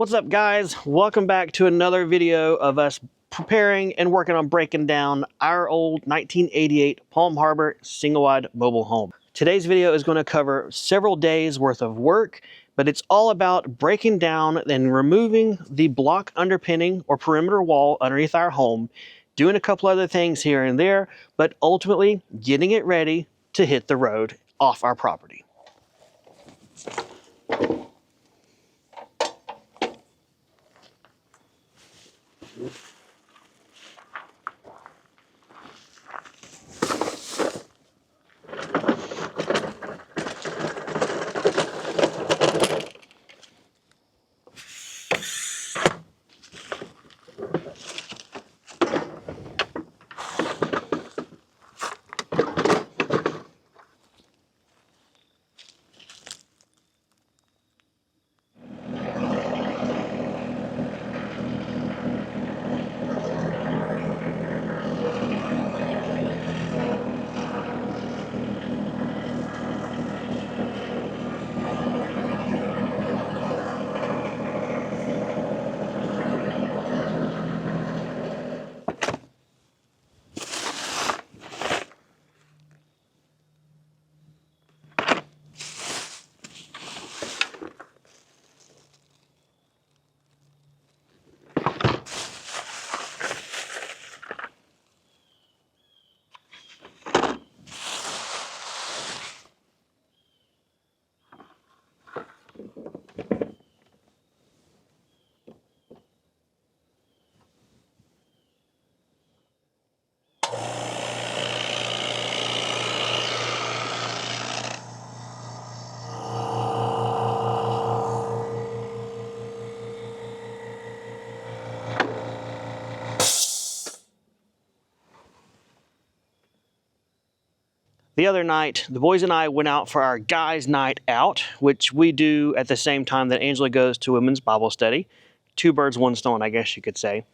What's up, guys? Welcome back to another video of us preparing and working on breaking down our old 1988 Palm Harbor single-wide mobile home. Today's video is going to cover several days worth of work, but it's all about breaking down and removing the block underpinning or perimeter wall underneath our home, doing a couple other things here and there, but ultimately getting it ready to hit the road off our property. The other night, the boys and I went out for our guys' night out, which we do at the same time that Angela goes to women's Bible study. Two birds, one stone, I guess you could say.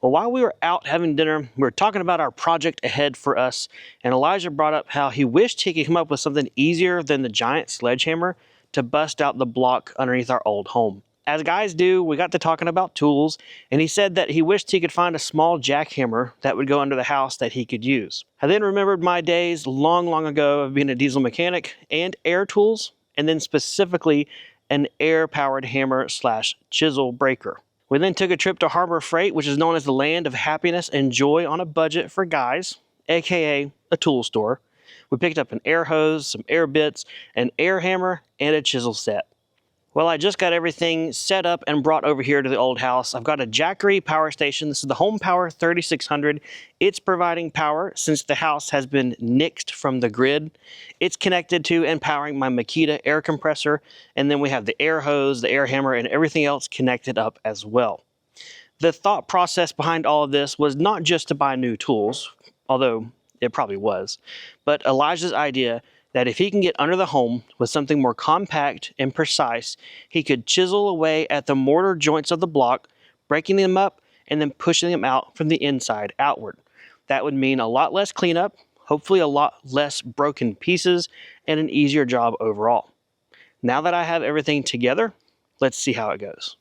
Well, while we were out having dinner, we were talking about our project ahead for us, and Elijah brought up how he wished he could come up with something easier than the giant sledgehammer to bust out the block underneath our old home. As guys do, we got to talking about tools, and he said that he wished he could find a small jackhammer that would go under the house that he could use. I then remembered my days long ago of being a diesel mechanic and air tools, and then specifically an air-powered hammer slash chisel breaker. We then took a trip to Harbor Freight, which is known as the land of happiness and joy on a budget for guys, aka a tool store. We picked up an air hose, some air bits, an air hammer, and a chisel set. Well, I just got everything set up and brought over here to the old house. I've got a Jackery power station. This is the Home Power 3600. It's providing power since the house has been nixed from the grid. It's connected to and powering my Makita air compressor. And then we have the air hose, the air hammer, and everything else connected up as well. The thought process behind all of this was not just to buy new tools, although it probably was, but Elijah's idea that if he can get under the home with something more compact and precise, he could chisel away at the mortar joints of the block, breaking them up and then pushing them out from the inside outward. That would mean a lot less cleanup, hopefully a lot less broken pieces, and an easier job overall. Now that I have everything together, let's see how it goes.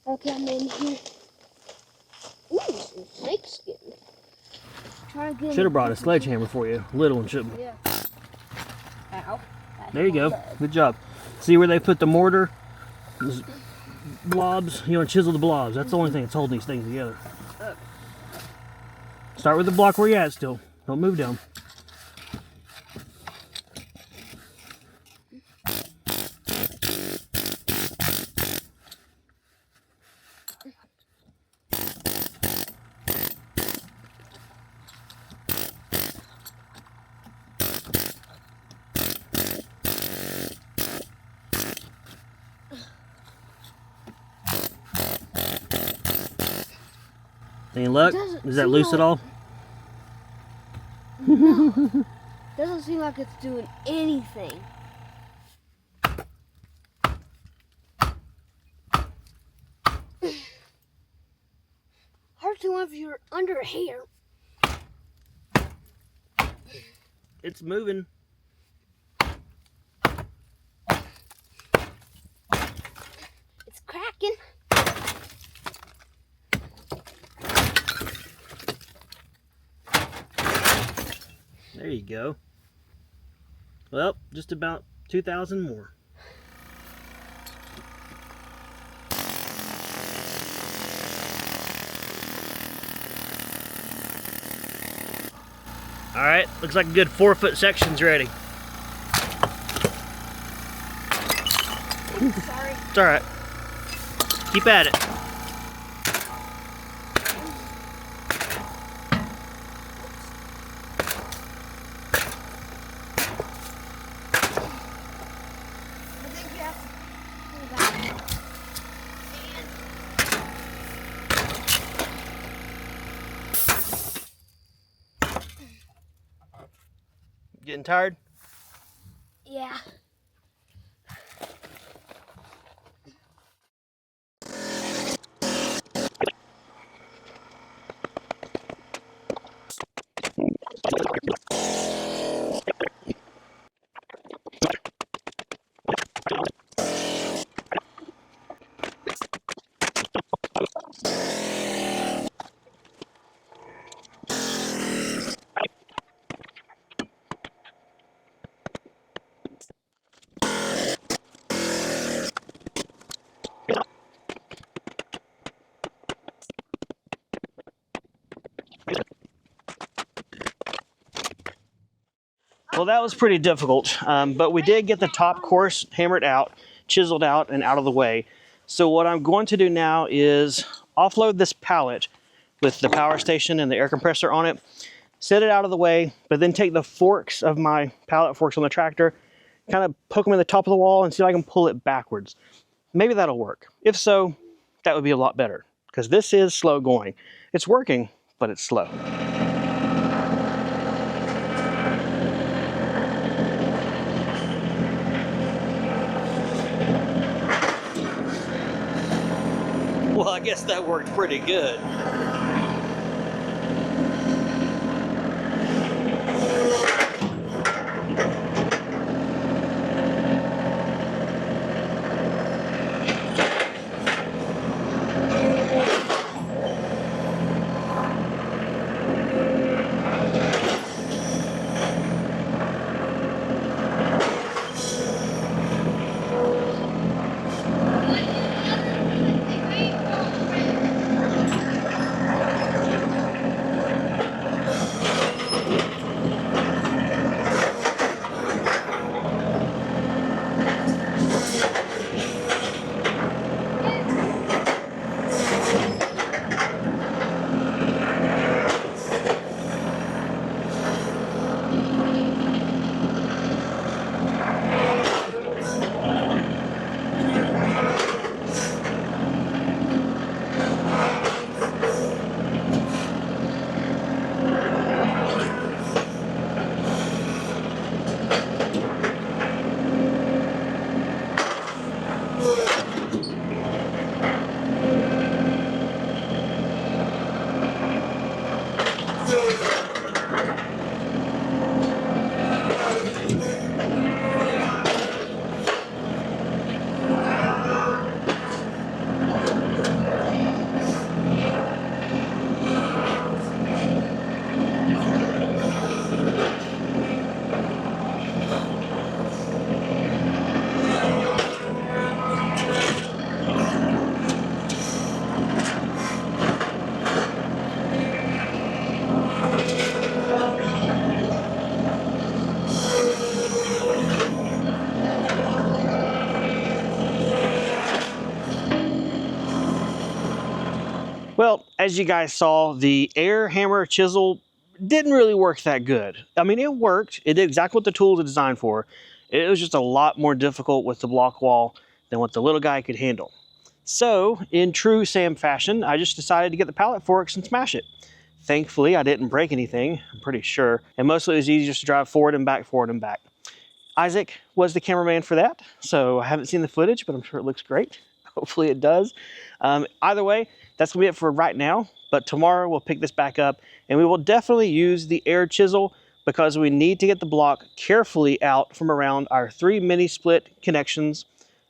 Okay, I'm in here. Ooh, some snakeskin. Should have brought a sledgehammer for you. Little one shouldn't. Yeah. Ow. There you go. Good job. See where they put the mortar? Those blobs. You want to chisel the blobs. That's the only thing that's holding these things together. Start with the block where you're at still. Don't move down. Any luck? Does that loose at all? No. Doesn't seem like it's doing anything. Hard to if you're under here. It's moving. It's cracking. There you go. Well, just about 2,000 more. All right, looks like a good 4-foot section's ready. Sorry. It's all right. Keep at it. Getting tired? Yeah. Well, that was pretty difficult, but we did get the top course hammered out, chiseled out, and out of the way. So what I'm going to do now is offload this pallet with the power station and the air compressor on it, set it out of the way, but then take the forks of my pallet forks on the tractor, kind of poke them in the top of the wall and see if I can pull it backwards. Maybe that'll work. If so, that would be a lot better, because this is slow going. It's working, but it's slow. Well, I guess that worked pretty good. as you guys saw, the air hammer chisel didn't really work that good. I mean, it worked. It did exactly what the tool was designed for. It was just a lot more difficult with the block wall than what the little guy could handle. So, in true Sam fashion, I just decided to get the pallet forks and smash it. Thankfully, I didn't break anything, I'm pretty sure. And mostly it was easy just to drive forward and back, forward and back. Isaac was the cameraman for that, so I haven't seen the footage, but I'm sure it looks great. Hopefully it does. Either way, that's gonna be it for right now, but tomorrow we'll pick this back up and we will definitely use the air chisel because we need to get the block carefully out from around our 3 mini split connections,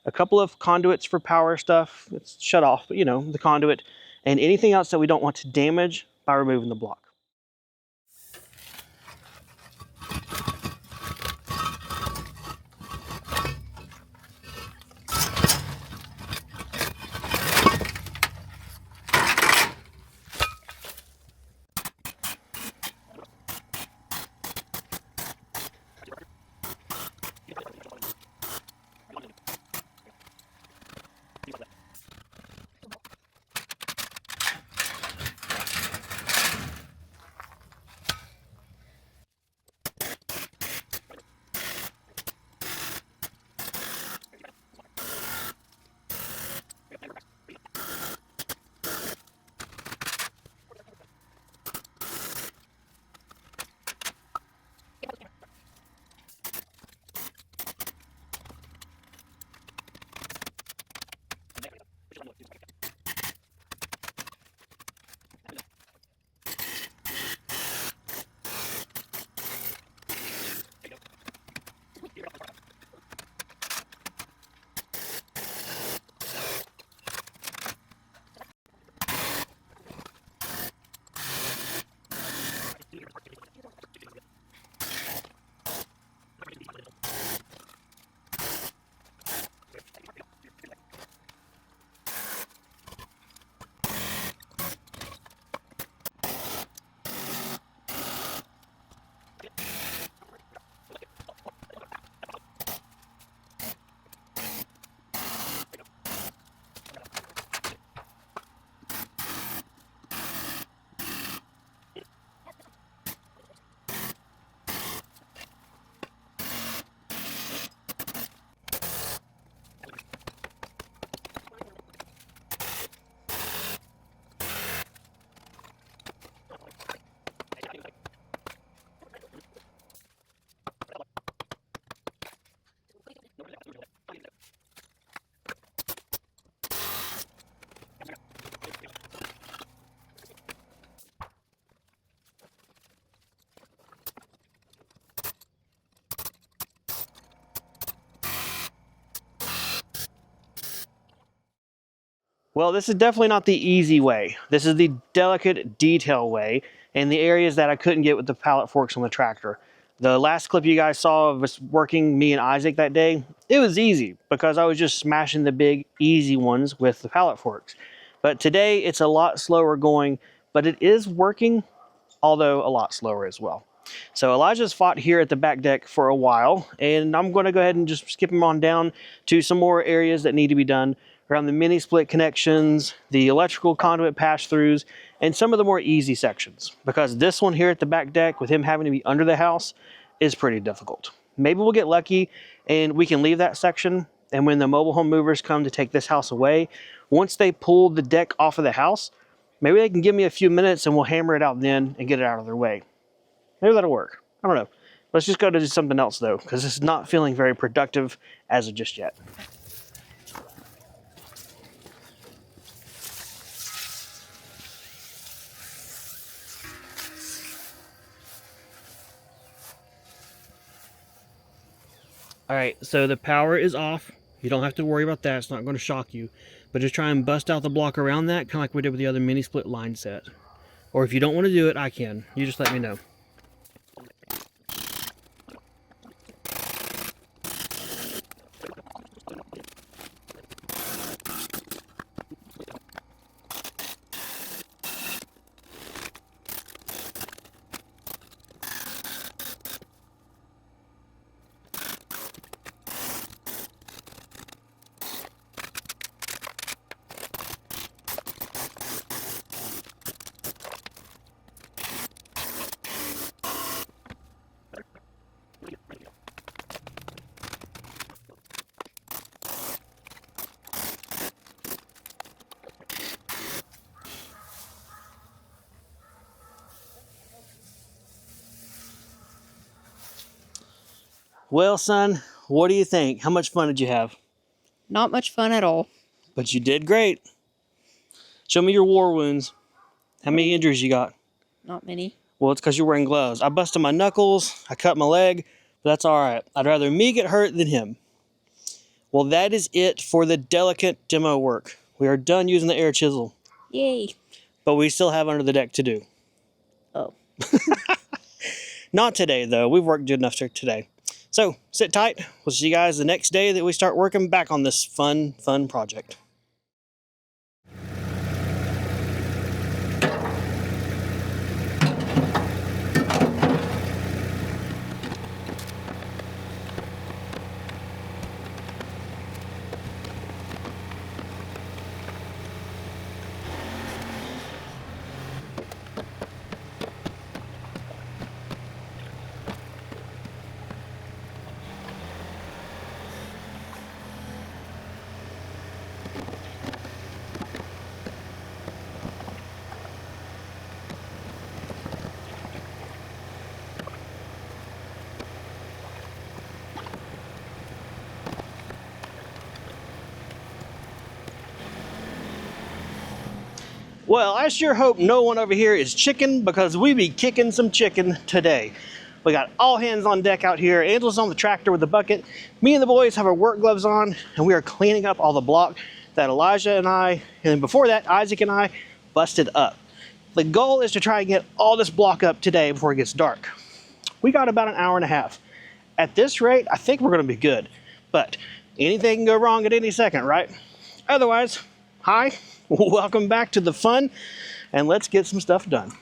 a couple of conduits for power stuff, it's shut off, but you know, the conduit, and anything else that we don't want to damage by removing the block. Well, this is definitely not the easy way. This is the delicate detail way, and the areas that I couldn't get with the pallet forks on the tractor. The last clip you guys saw of us working, me and Isaac, that day, it was easy because I was just smashing the big easy ones with the pallet forks. But today it's a lot slower going, but it is working, although a lot slower as well. So Elijah's fought here at the back deck for a while, and I'm going to go ahead and just skip him on down to some more areas that need to be done around the mini split connections, the electrical conduit pass-throughs, and some of the more easy sections. Because this one here at the back deck, with him having to be under the house, is pretty difficult. Maybe we'll get lucky and we can leave that section, and when the mobile home movers come to take this house away, once they pull the deck off of the house, maybe they can give me a few minutes and we'll hammer it out then and get it out of their way. Maybe that'll work. I don't know. Let's just go to do something else though, because this is not feeling very productive as of just yet. All right, so the power is off. You don't have to worry about that. It's not going to shock you. But just try and bust out the block around that, kind of like we did with the other mini split line set. Or if you don't want to do it, I can. You just let me know. Well, son, what do you think? How much fun did you have? Not much fun at all. But you did great. Show me your war wounds. How many injuries you got? Not many. Well, it's because you're wearing gloves. I busted my knuckles. I cut my leg. But that's all right. I'd rather me get hurt than him. Well, that is it for the delicate demo work. We are done using the air chisel. Yay. But we still have under the deck to do. Oh. Not today, though. We've worked good enough today. So, sit tight. We'll see you guys the next day that we start working back on this fun project. Well, I sure hope no one over here is chicken, because we be kicking some chicken today. We got all hands on deck out here. Angela's on the tractor with the bucket. Me and the boys have our work gloves on, and we are cleaning up all the block that Elijah and I, and then before that, Isaac and I busted up. The goal is to try and get all this block up today before it gets dark. We got about an hour and a half. At this rate, I think we're gonna be good, but anything can go wrong at any second, right? Otherwise, hi, welcome back to the fun, and let's get some stuff done.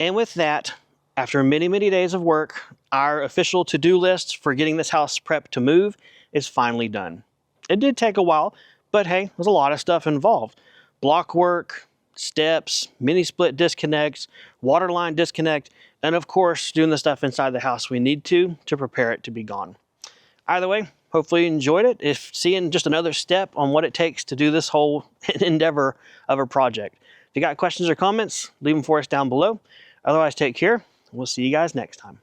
And with that, after many, many days of work, our official to-do list for getting this house prepped to move is finally done. It did take a while, but hey, there's a lot of stuff involved. Block work, steps, mini split disconnects, water line disconnect, and of course, doing the stuff inside the house we need to prepare it to be gone. Either way, hopefully you enjoyed it. If seeing just another step on what it takes to do this whole endeavor of a project. If you got questions or comments, leave them for us down below. Otherwise, take care. We'll see you guys next time.